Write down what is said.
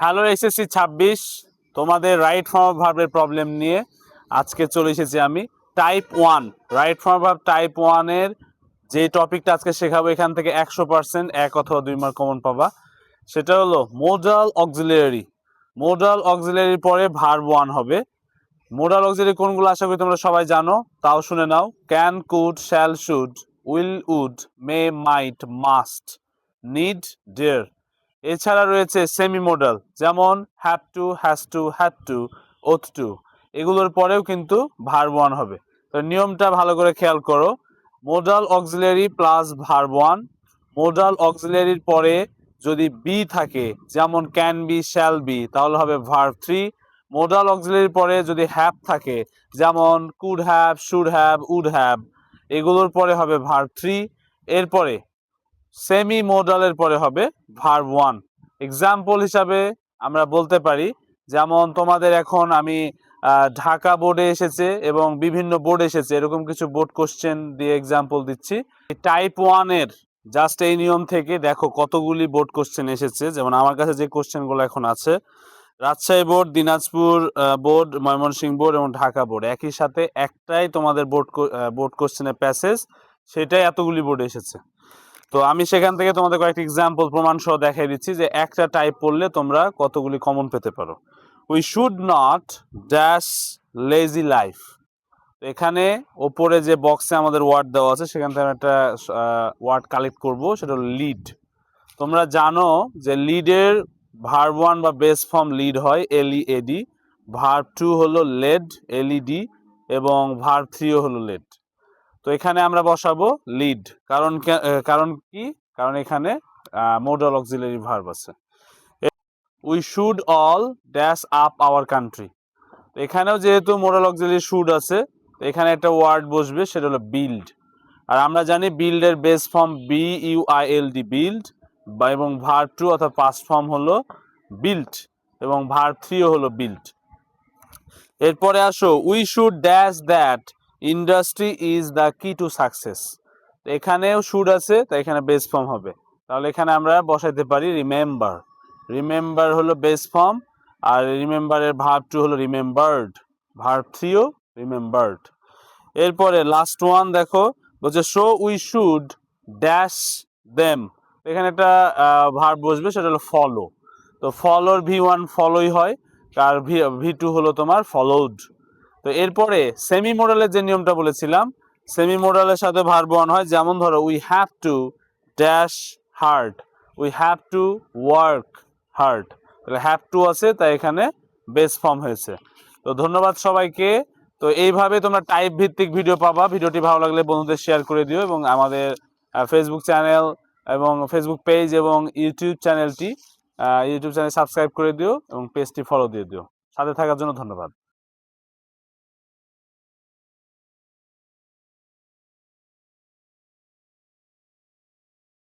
Hello SSC 26 তোমাদের right form of ভার্বের problem নিয়ে আজকে চলে এসেছি আমি। Type 1 right form of verb type 1 এর যে টপিকটা আজকে শেখাবো এখান থেকে 100% 1 অথবা 2 মার্ক কমন পাবা। সেটা হলো মোডাল অক্সিলারি। মোডাল অক্সিলারির পরে ভার্ব 1 হবে। মোডাল অক্সিলারি কোনগুলো আশা করি তোমরা সবাই জানো, তাও শুনে নাও। Can, could, shall, should, will, would, may, might, must, need, dare. এছাড়া রয়েছে সেমি মোডাল, যেমন have to, has to, had to, ought to. এগুলোর পরেও কিন্তু ভার্ব 1 হবে। তো নিয়মটা ভালো করে খেয়াল করো। Modal auxiliary plus verb 1। Modal অক্সিলারির পরে যদি বি থাকে, যেমন ক্যান বি, শ্যাল বি, তাহলে হবে ভার্ব 3। মোডাল অক্সিলারির পরে যদি হ্যাভ থাকে, যেমন could have, should have, would have, এগুলোর পরে হবে ভার্ব 3। এরপরে সেমি মোডালের পরে হবে ভার্ব 1। এক্সাম্পল হিসাবে আমরা বলতে পারি, যেমন তোমাদের এখন আমি ঢাকা বোর্ডে এসেছে এবং বিভিন্ন বোর্ড এসেছে, এরকম কিছু বোর্ড কোশ্চেন দিয়ে এক্সাম্পল দিচ্ছি। টাইপ 1 এর জাস্ট এই নিয়ম থেকে দেখো কতগুলি বোর্ড কোশ্চেন এসেছে। যেমন আমার কাছে যে কোশ্চেনগুলো এখন আছে, Rajshahi board, Dinajpur board, Mymensingh board এবং ঢাকা বোর্ড, একই সাথে একটাই তোমাদের বোর্ড কোশ্চেনের প্যাসেজ, সেটাই এতগুলি বোর্ডে এসেছে। তো আমি সেখান থেকে তোমাদের কয়েকটি এক্সাম্পল প্রমাণ সহ দেখাই দিচ্ছি যে একটা টাইপ পড়লে তোমরা কতগুলি কমন পেতে পারো। We should not dash lazy life. এখানে ওপরে যে বক্সে আমাদের ওয়ার্ড দেওয়া আছে সেখান থেকে একটা ওয়ার্ড কালেক্ট করব, সেটা হলো লিড। তোমরা জানো যে লিডের ভার্ব 1 বা বেস ফর্ম লিড হয়, LEAD। ভার্ব 2 হলো লেড, LED, এবং ভার্ব 3 হলো লেড। তো এখানে আমরা বসাবো লিড। কারণ কি? কারণ এখানে মোডাল অক্সিলারি ভার্ব আছে। We should all dash up our country. এখানেও যেহেতু মোডাল অক্সিলারি শুড আছে, এখানে একটা ওয়ার্ড বসবে, সেটা হলো বিল্ড। আর আমরা জানি বিল্ডের বেস ফর্ম BUILD, বিল্ড, এবং ভার্ব 2 অর্থাৎ পাস্ট ফর্ম হলো বিল্ট, এবং ভার্ব 3 হলো বিল্ট। এরপরে আসো, we should dash that industry is the কি টু সাকসেস। এখানেও শুড আছে, তাই এখানে বেস ফর্ম হবে। তাহলে এখানে আমরা বসাইতে পারি রিমেম্বার। রিমেম্বার হলো বেস ফর্ম, আর রিমেম্বারের ভার্ব 2 হলো রিমেম্বার্ড, ভার্ব 3ও রিমেম্বার্ড। এরপরে লাস্ট ওয়ান দেখো, বলছে show we should dash them. এখানে একটা ভার্ব বসবে, সেটা হলো ফলো। তো ফলোর V1 ফলোই হয়, আর V2 হলো তোমার ফলোড। তো এরপরে সেমি মোডালের যে নিয়মটা বলেছিলাম, সেমি মোডালের সাথে ভার্ব 1 হয়। যেমন ধরো we have to dash hard, we have to work hard. তাহলে হ্যাভ টু আছে, তাই এখানে বেস ফর্ম হয়েছে। তো ধন্যবাদ সবাইকে। তো এইভাবে তোমরা টাইপ ভিত্তিক ভিডিও পাবা। ভিডিওটি ভালো লাগলে বন্ধুদের শেয়ার করে দিও, এবং আমাদের ফেসবুক চ্যানেল এবং ফেসবুক পেজ এবং ইউটিউব চ্যানেল সাবস্ক্রাইব করে দিও, এবং পেজটি ফলো দিয়ে দিও। সাথে থাকার জন্য ধন্যবাদ।